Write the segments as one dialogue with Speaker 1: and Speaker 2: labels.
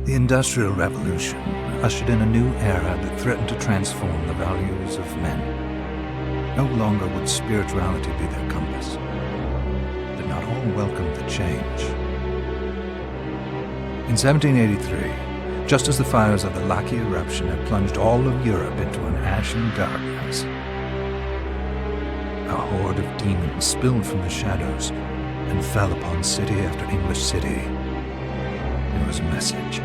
Speaker 1: The Industrial Revolution ushered in a new era that threatened to transform the values of men. No longer would spirituality be their compass, but not all welcomed the change. In 1783, just as the fires of the Laki eruption had plunged all of Europe into an ashen darkness, a horde of demons spilled from the shadows and fell upon city after English city. It was a message.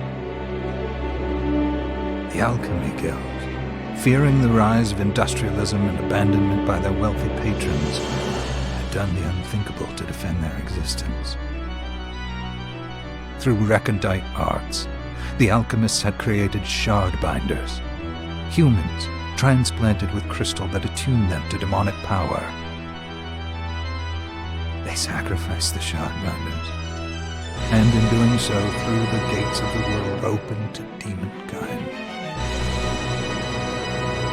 Speaker 1: The Alchemy Guild, fearing the rise of industrialism and abandonment by their wealthy patrons, had done the unthinkable to defend their existence. Through recondite arts, the alchemists had created shard binders, humans transplanted with crystal that attuned them to demonic power. They sacrificed the shard binders, and in doing so threw the gates of the world open to demonkind.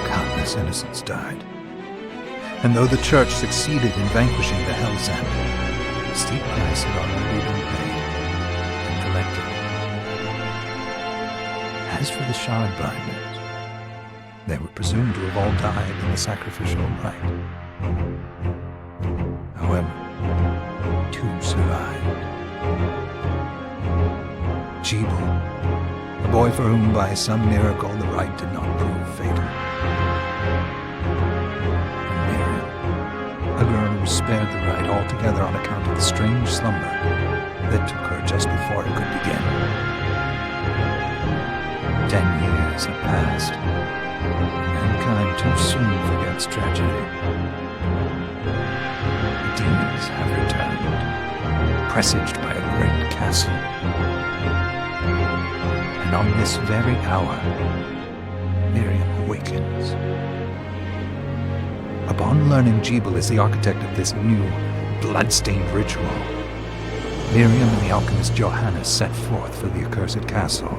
Speaker 1: Countless innocents died, and though the church succeeded in vanquishing the Hell's End, a steep price had already been paid and collected. As for the shard binders, they were presumed to have all died in the sacrificial rite. However, two survived. Jebel, a boy for whom by some miracle the rite did not prove fatal. And Miriam, a girl who was spared the rite altogether on account of the strange slumber that took her just before it could begin. 10 years have passed. Mankind too soon forgets tragedy. The demons have returned, presaged by a great castle. And on this very hour, Miriam awakens. Upon learning Jebel is the architect of this new, bloodstained ritual, Miriam and the alchemist Johannes set forth for the accursed castle.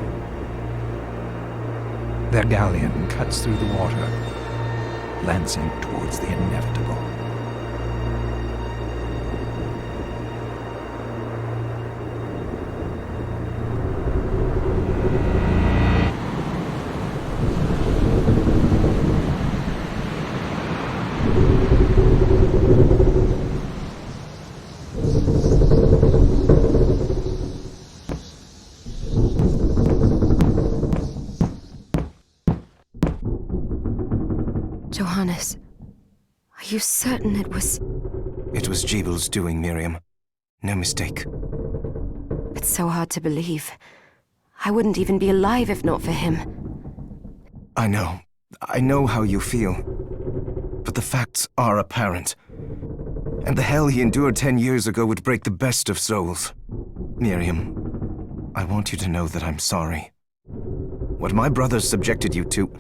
Speaker 1: Their galleon cuts through the water, lancing towards the inevitable.
Speaker 2: Johannes, are you certain it was...
Speaker 3: It was Jebel's doing, Miriam. No mistake.
Speaker 2: It's so hard to believe. I wouldn't even be alive if not for him.
Speaker 3: I know. I know how you feel. But the facts are apparent. And the hell he endured 10 years ago would break the best of souls. Miriam, I want you to know that I'm sorry. What my brothers subjected you to...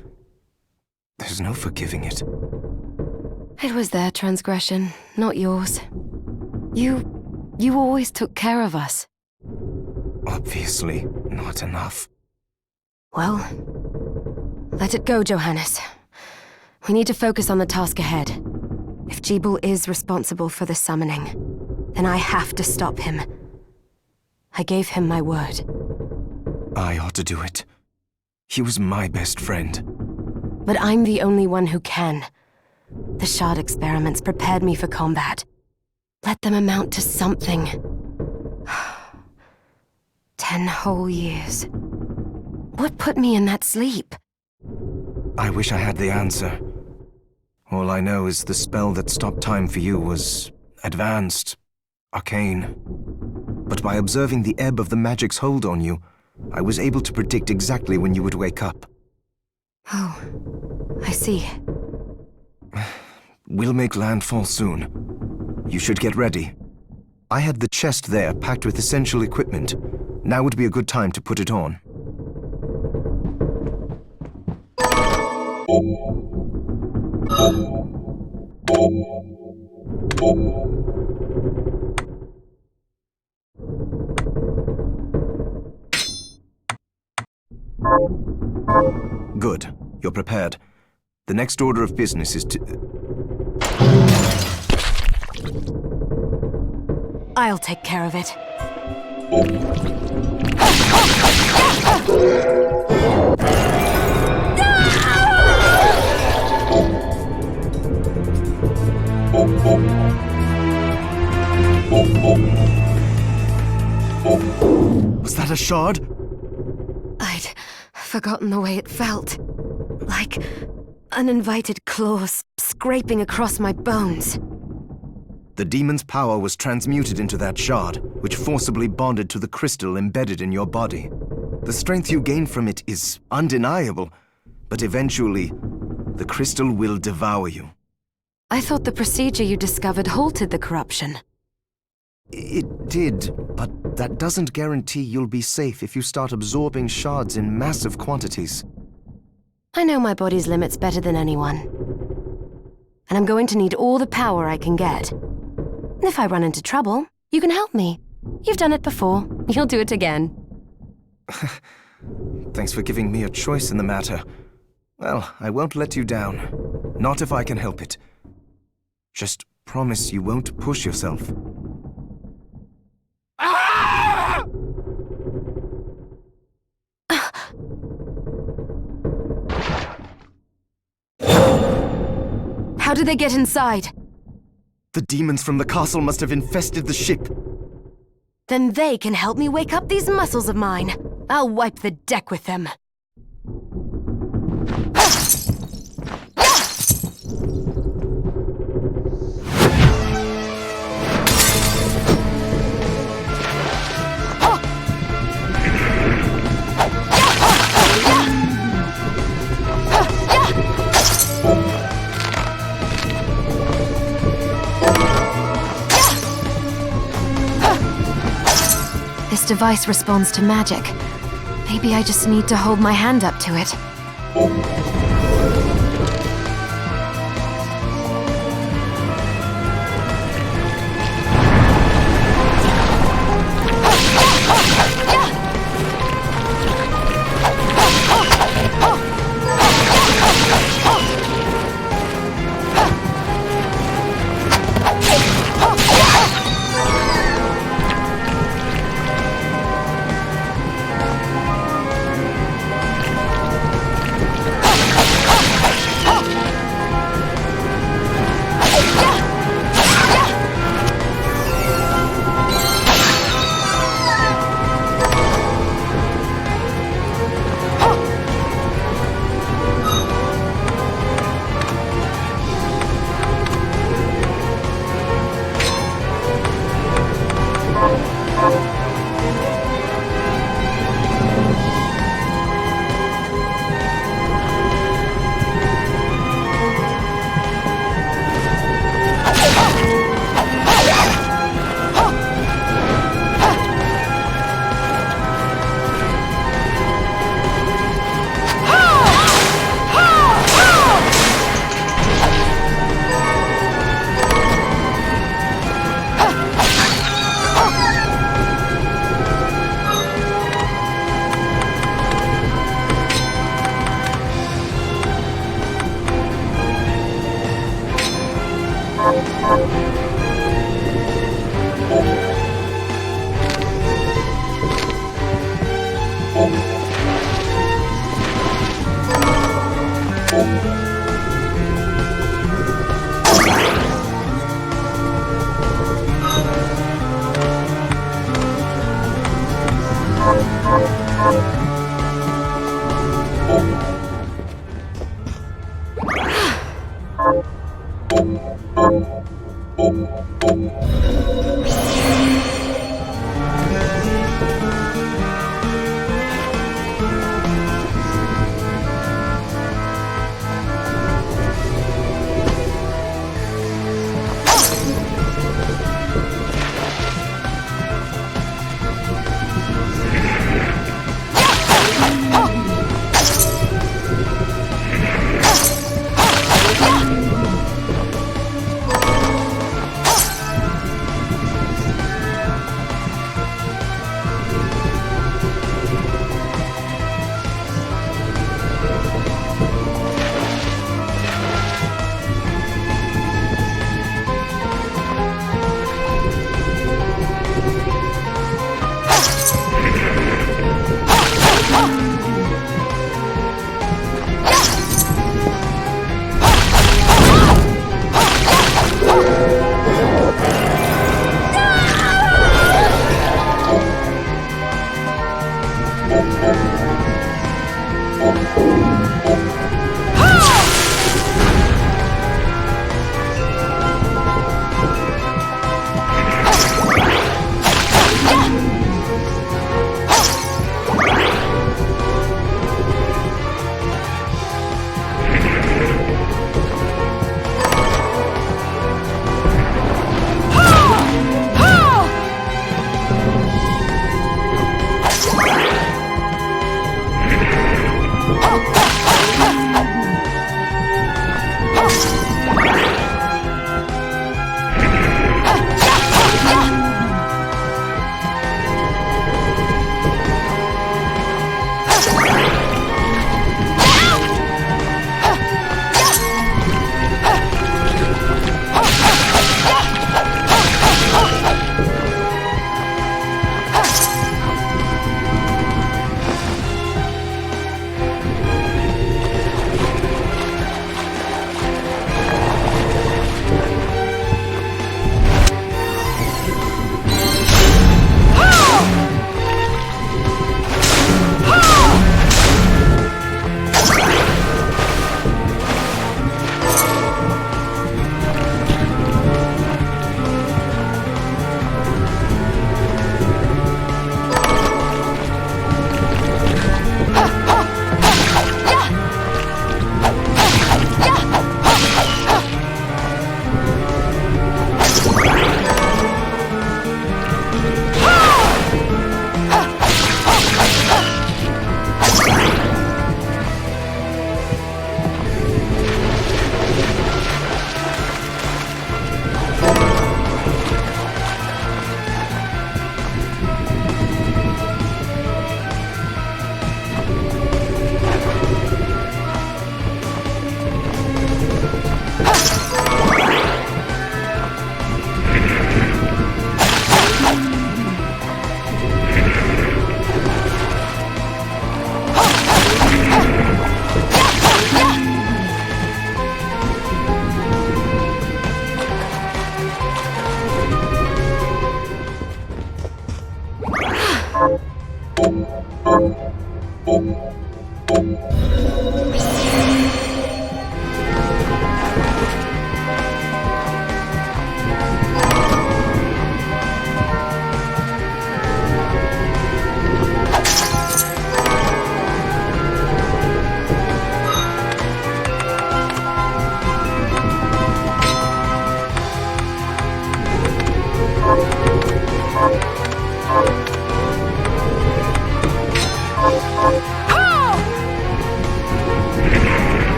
Speaker 3: There's no forgiving it.
Speaker 2: It was their transgression, not yours. You always took care of us.
Speaker 3: Obviously, not enough.
Speaker 2: Well, let it go, Johannes. We need to focus on the task ahead. If Jebel is responsible for the summoning, then I have to stop him. I gave him my word.
Speaker 3: I ought to do it. He was my best friend.
Speaker 2: But I'm the only one who can. The shard experiments prepared me for combat. Let them amount to something. 10 whole years. What put me in that sleep?
Speaker 3: I wish I had the answer. All I know is the spell that stopped time for you was advanced, arcane. But by observing the ebb of the magic's hold on you, I was able to predict exactly when you would wake up.
Speaker 2: Oh, I see.
Speaker 3: We'll make landfall soon. You should get ready. I had the chest there packed with essential equipment. Now would be a good time to put it on. Good. You're prepared. The next order of business is to...
Speaker 2: I'll take care of it.
Speaker 3: Was that a shard?
Speaker 2: I'd forgotten the way it felt. Like uninvited claws scraping across my bones.
Speaker 3: The demon's power was transmuted into that shard, which forcibly bonded to the crystal embedded in your body. The strength you gain from it is undeniable, but eventually, the crystal will devour you.
Speaker 2: I thought the procedure you discovered halted the corruption.
Speaker 3: It did, but that doesn't guarantee you'll be safe if you start absorbing shards in massive quantities.
Speaker 2: I know my body's limits better than anyone. And I'm going to need all the power I can get. If I run into trouble, you can help me. You've done it before. You'll do it again.
Speaker 3: Thanks for giving me a choice in the matter. Well, I won't let you down. Not if I can help it. Just promise you won't push yourself.
Speaker 2: How did they get inside?
Speaker 3: The demons from the castle must have infested the ship.
Speaker 2: Then they can help me wake up these muscles of mine. I'll wipe the deck with them. This device responds to magic. Maybe I just need to hold my hand up to it.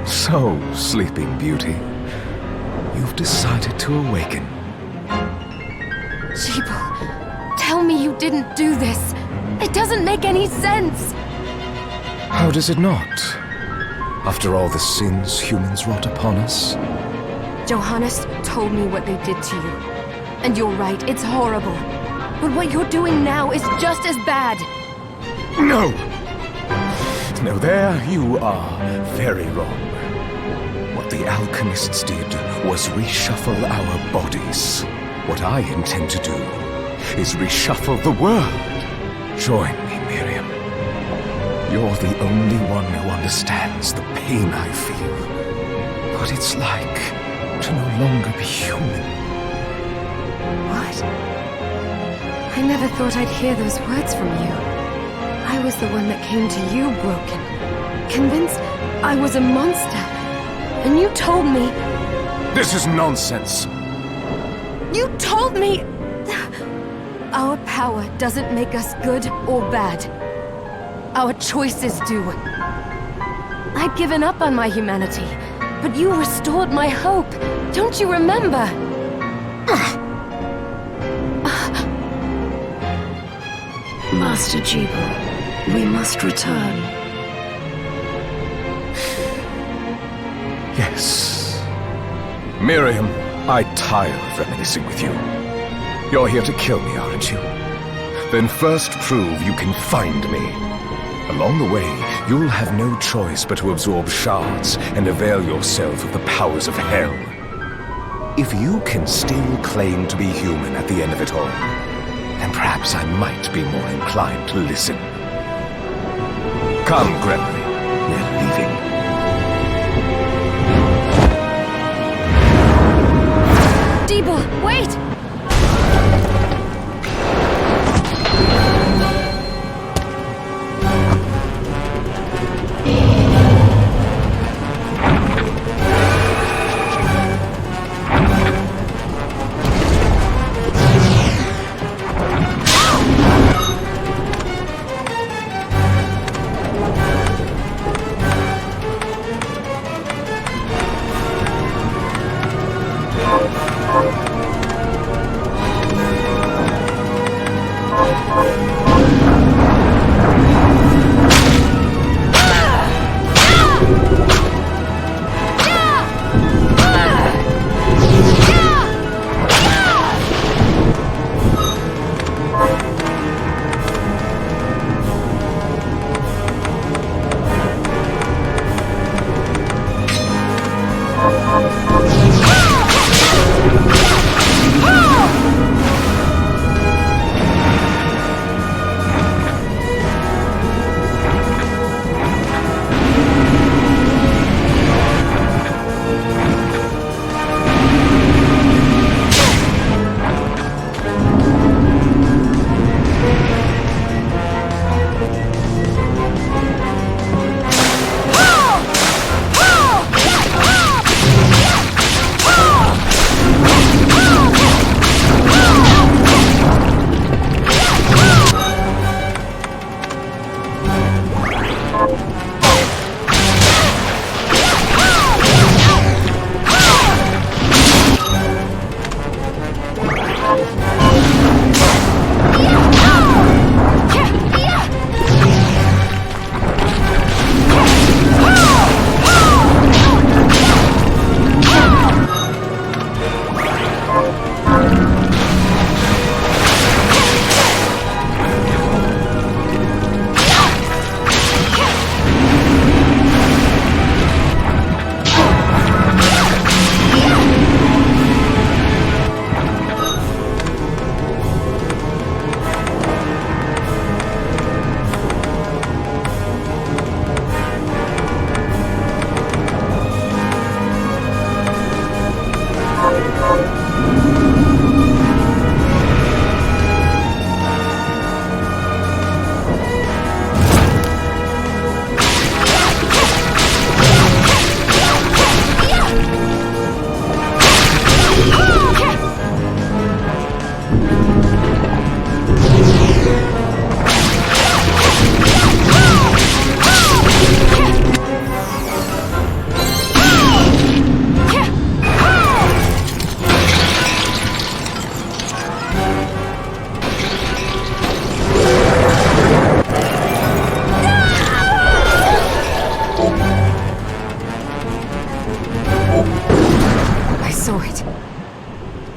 Speaker 3: So, Sleeping Beauty, you've decided to awaken.
Speaker 2: Jeeble, tell me you didn't do this. It doesn't make any sense.
Speaker 3: How does it not? After all the sins humans wrought upon us?
Speaker 2: Johannes told me what they did to you. And you're right, it's horrible. But what you're doing now is just as bad.
Speaker 3: No! No, there you are very wrong. What the alchemists did was reshuffle our bodies. What I intend to do is reshuffle the world. Join me, Miriam. You're the only one who understands the pain I feel. What it's like to no longer be human.
Speaker 2: What? I never thought I'd hear those words from you. I was the one that came to you broken, convinced I was a monster. And you told me...
Speaker 3: This is nonsense!
Speaker 2: You told me... Our power doesn't make us good or bad. Our choices do. I'd given up on my humanity, but you restored my hope. Don't you remember?
Speaker 4: Master Jeeble, we must return.
Speaker 3: Yes. Miriam, I tire of reminiscing with you. You're here to kill me, aren't you? Then first prove you can find me. Along the way, you'll have no choice but to absorb shards and avail yourself of the powers of hell. If you can still claim to be human at the end of it all, then perhaps I might be more inclined to listen. Come, Gregory. We're leaving.
Speaker 2: Jeeble, wait!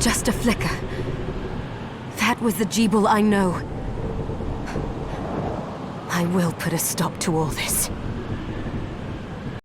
Speaker 2: Just a flicker. That was the Jeeble I know. I will put a stop to all this.